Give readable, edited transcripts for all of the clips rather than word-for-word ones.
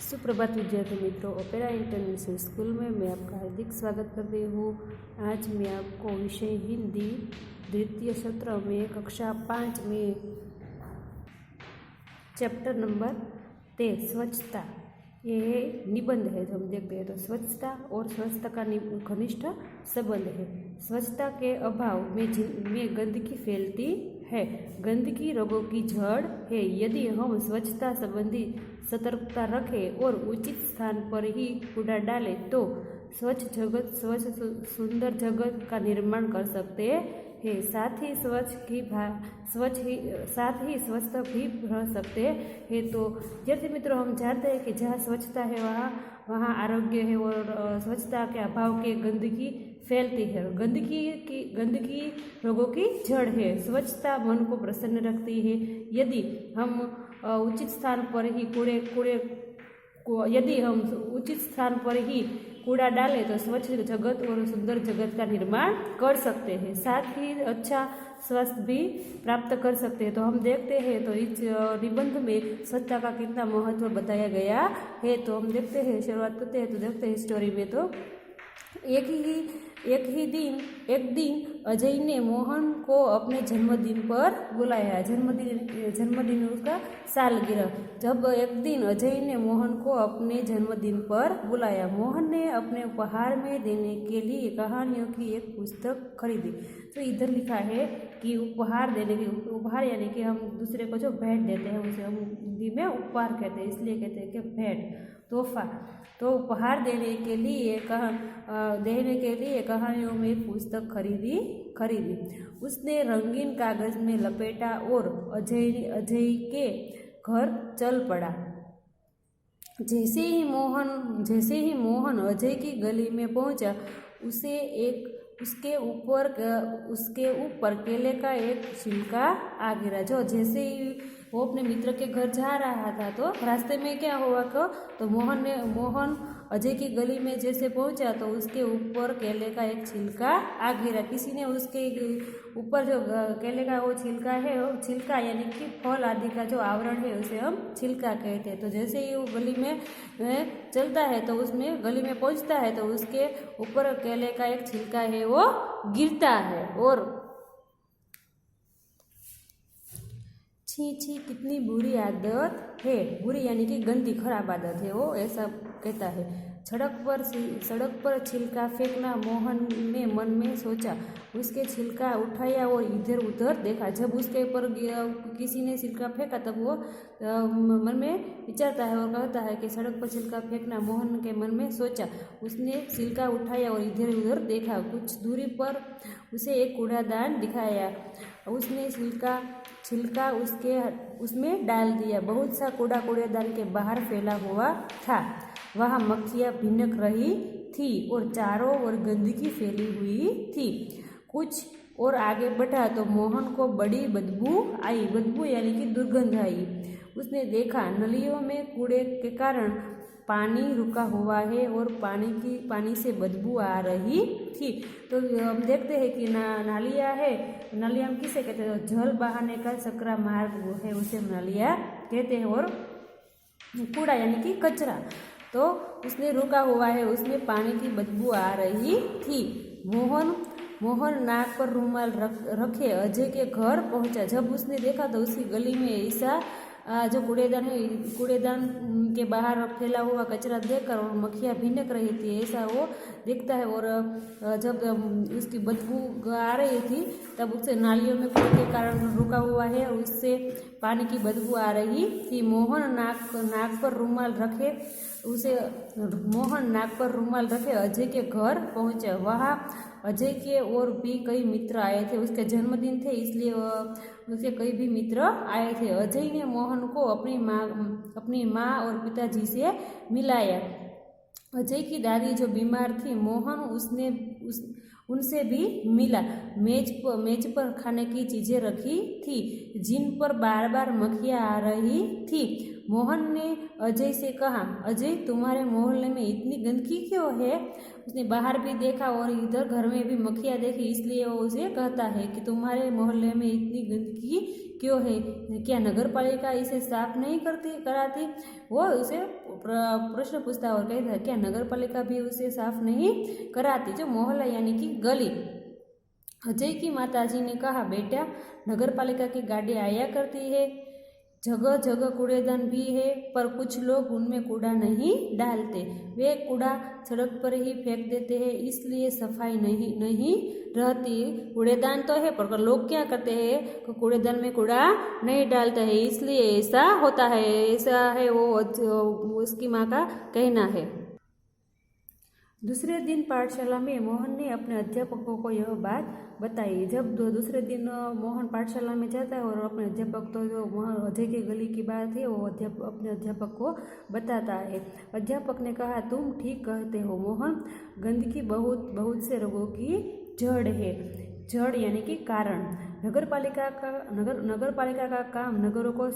सुप्रभात विद्यार्थी मित्रों, ओपेरा इंटरनेशनल स्कूल में मैं आपका हार्दिक स्वागत कर रही हूँ। आज मैं आपको विषय हिंदी द्वितीय सत्र में कक्षा 5 में चैप्टर नंबर 13 स्वच्छता, ये निबंध है जो हम देखते हैं। तो स्वच्छता और स्वच्छता का घनिष्ठ संबंध है। स्वच्छता के अभाव में गंदगी फैलती है। गंदगी रोगों की जड़ है। यदि हम स्वच्छता संबंधी सतर्कता रखें और उचित स्थान पर ही कूड़ा डालें तो स्वच्छ सुंदर जगत का निर्माण कर सकते हैं। साथ ही स्वस्थ भी रह सकते हैं। तो जैसे मित्रों, हम जानते हैं कि जहाँ स्वच्छता है वहाँ आरोग्य है, और स्वच्छता के अभाव के गंदगी फैलती है। गंदगी रोगों की जड़ है। स्वच्छता मन को प्रसन्न रखती है। यदि हम उचित स्थान पर ही उचित स्थान पर ही कूड़ा डालें तो स्वच्छ जगत और सुंदर जगत का निर्माण कर सकते हैं। साथ ही अच्छा स्वास्थ्य भी प्राप्त कर सकते हैं। तो हम देखते हैं तो इस निबंध में स्वच्छता का कितना महत्व बताया गया है। तो हम देखते हैं, शुरुआत करते हैं। तो देखते हैं स्टोरी में। तो एक दिन अजय ने मोहन को अपने जन्मदिन पर बुलाया। जन्मदिन उसका सालगिरह। जब एक दिन अजय ने मोहन को अपने जन्मदिन पर बुलाया, मोहन ने अपने उपहार में देने के लिए कहानियों की एक पुस्तक खरीदी। तो इधर लिखा है कि उपहार यानी कि हम दूसरे को जो भेंट देते हैं उसे हम हिंदी में उपहार कहते हैं, इसलिए कहते हैं कि भेंट, तोहफा। तो उपहार देने के लिए कहानियों में एक पुस्तक खरीदी। उसने रंगीन कागज में लपेटा और अजय के घर चल पड़ा। जैसे ही मोहन अजय की गली में पहुंचा, उसके ऊपर केले का एक छिलका आ गिरा। जैसे ही वो अपने मित्र के घर जा रहा था तो रास्ते में क्या हुआ तो मोहन अजय की गली में जैसे पहुंचा तो उसके ऊपर केले का एक छिलका आ गिरा। किसी ने उसके ऊपर जो केले का वो छिलका है, वो छिलका यानी कि फल आदि का जो आवरण है उसे हम छिलका कहते हैं। तो जैसे ही वो गली में चलता है तो उसमें गली में पहुंचता है तो उसके ऊपर केले का एक छिलका है वो गिरता है। और छी कितनी बुरी आदत है। बुरी यानी कि गंदी खराब आदत है, वो ऐसा कहता है। सड़क पर छिलका फेंकना मोहन ने मन में सोचा। उसके छिलका उठाया और इधर उधर देखा। जब उसके ऊपर किसी ने छिलका फेंका तब वो मन में विचारता है और कहता है कि सड़क पर छिलका फेंकना मोहन के मन में सोचा। उसने छिलका उठाया और इधर उधर देखा। कुछ दूरी पर उसे एक कूड़ादान दिखाया। उसने छिलका उसमें डाल दिया। बहुत सा कूड़ेदान के बाहर फैला हुआ था। वहाँ मक्खियाँ भिनक रही थी और चारों ओर गंदगी फैली हुई थी। कुछ और आगे बढ़ा तो मोहन को बड़ी बदबू यानी कि दुर्गंध आई। उसने देखा नलियों में कूड़े के कारण पानी रुका हुआ है और पानी से बदबू आ रही थी। तो हम देखते हैं कि नालियाँ है। नालियाँ हम किसे कहते हैं? जल बहाने का सकरा मार्ग है, उसे नालियाँ कहते हैं। और कूड़ा यानी कि कचरा तो उसने रुका हुआ है, उसमें पानी की बदबू आ रही थी। मोहन नाक पर रुमाल रखे अजय के घर पहुंचा। जब उसने देखा तो उसकी गली में ऐसा जो कूड़ेदान के बाहर फैला हुआ कचरा देखकर और मक्खियाँ भिनक रही थी, ऐसा वो देखता है। और जब उसकी बदबू आ रही थी तब उससे नालियों में कूड़े के कारण रुका हुआ है और उससे पानी की बदबू आ रही थी। मोहन नाक पर रुमाल रखे अजय के घर पहुंचे। वहाँ अजय के और भी कई मित्र आए थे। उसके जन्मदिन थे, इसलिए उसके कई भी मित्र आए थे। अजय ने मोहन को अपनी माँ और पिताजी से मिलाया। अजय की दादी जो बीमार थी, मोहन उनसे भी मिला। मेज पर खाने की चीजें रखी थी जिन पर बार बार मक्खियाँ आ रही थी। मोहन ने अजय से कहा, अजय तुम्हारे मोहल्ले में इतनी गंदगी क्यों है? उसने बाहर भी देखा और इधर घर में भी मक्खियाँ देखी, इसलिए वो उसे कहता है कि तुम्हारे मोहल्ले में इतनी गंदगी क्यों है? क्या नगर पालिका इसे साफ नहीं कराती? वो उसे प्रश्न पूछता और कहता है क्या नगर पालिका भी उसे साफ नहीं कराती? जो मोहल्ला यानी कि गली। अजय की माताजी ने कहा, बेटा नगर पालिका की गाड़ी आया करती है, जगह जगह कूड़ेदान भी है, पर कुछ लोग उनमें कूड़ा नहीं डालते। वे कूड़ा सड़क पर ही फेंक देते हैं, इसलिए सफाई नहीं रहती। कूड़ेदान तो है पर लोग क्या करते हैं, कूड़ेदान में कूड़ा नहीं डालते हैं, इसलिए ऐसा होता है। ऐसा है वो उसकी माँ का कहना है। दूसरे दिन पाठशाला में मोहन ने अपने अध्यापकों को यह बात बताई। जब दूसरे दिन मोहन पाठशाला में जाता है और अपने अध्यापक, तो जो अजय की गली की बात है वो अपने अध्यापक को बताता है। अध्यापक ने कहा, तुम ठीक कहते हो मोहन, गंदगी बहुत से रोगों की जड़ है। जड़ यानी कि कारण। नगर पालिका का काम नगरों को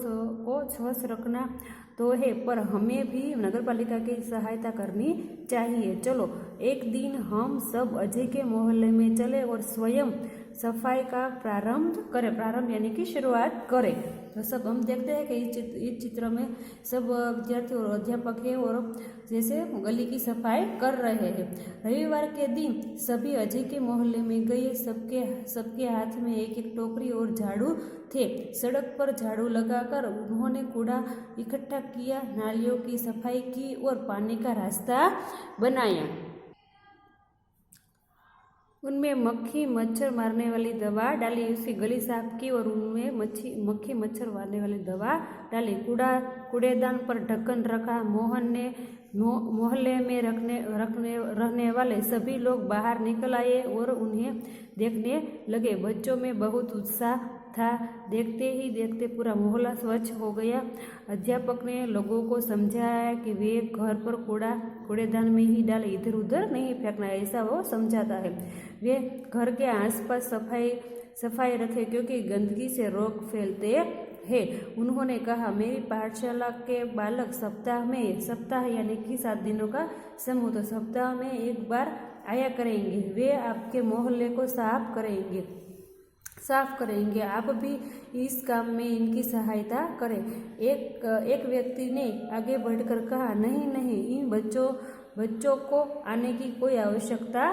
स्वच्छ रखना तो है, पर हमें भी नगर पालिका की सहायता करनी चाहिए। चलो एक दिन हम सब अजय के मोहल्ले में चले और स्वयं सफाई का प्रारंभ करें। प्रारंभ यानी कि शुरुआत करें। तो सब हम देखते हैं कि इस चित्र में सब विद्यार्थी और अध्यापक है और जैसे गली की सफाई कर रहे हैं। रविवार के दिन सभी अजय के मोहल्ले में गए। सबके हाथ में एक टोकरी और झाड़ू थे। सड़क पर झाड़ू लगाकर उन्होंने कूड़ा इकट्ठा किया, नालियों की सफाई की और पानी का रास्ता बनाया। उनमें मक्खी मच्छर मारने वाली दवा डाली, उसकी गली साफ की और उनमें मक्खी मच्छर मारने वाली दवा डाली। कूड़ेदान पर ढक्कन रखा। मोहन ने मोहल्ले में रहने वाले सभी लोग बाहर निकल आए और उन्हें देखने लगे। बच्चों में बहुत उत्साह था। देखते ही देखते पूरा मोहल्ला स्वच्छ हो गया। अध्यापक ने लोगों को समझाया कि वे घर पर कूड़ेदान में ही डालें, इधर उधर नहीं फेंकना, ऐसा वो समझाता है। वे घर के आसपास सफाई रखें क्योंकि गंदगी से रोग फैलते हैं। उन्होंने कहा, मेरी पाठशाला के बालक सप्ताह यानी कि 7 दिनों का समूह, तो सप्ताह में एक बार आया करेंगे। वे आपके मोहल्ले को साफ करेंगे। आप भी इस काम में इनकी सहायता करें। एक व्यक्ति ने आगे बढ़कर कहा, नहीं, इन बच्चों को आने की कोई आवश्यकता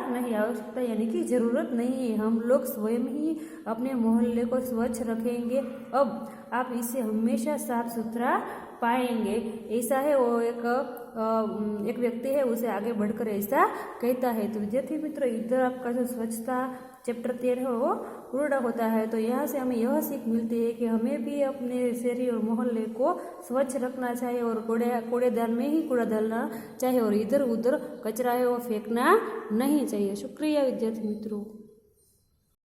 यानी कि जरूरत नहीं है। हम लोग स्वयं ही अपने मोहल्ले को स्वच्छ रखेंगे। अब आप इसे हमेशा साफ सुथरा पाएंगे। ऐसा है वो एक व्यक्ति है, उसे आगे बढ़कर ऐसा कहता है। तो विद्यार्थी मित्र, इधर आपका जो स्वच्छता चैप्टर 13 है वो पूर्ण होता है। तो यहाँ से हमें यह सीख मिलती है कि हमें भी अपने शहर और मोहल्ले को स्वच्छ रखना चाहिए और कूड़ेदान में ही कूड़ा डालना चाहिए और इधर उधर कचरा है वो फेंकना नहीं चाहिए। शुक्रिया विद्यार्थी मित्रों।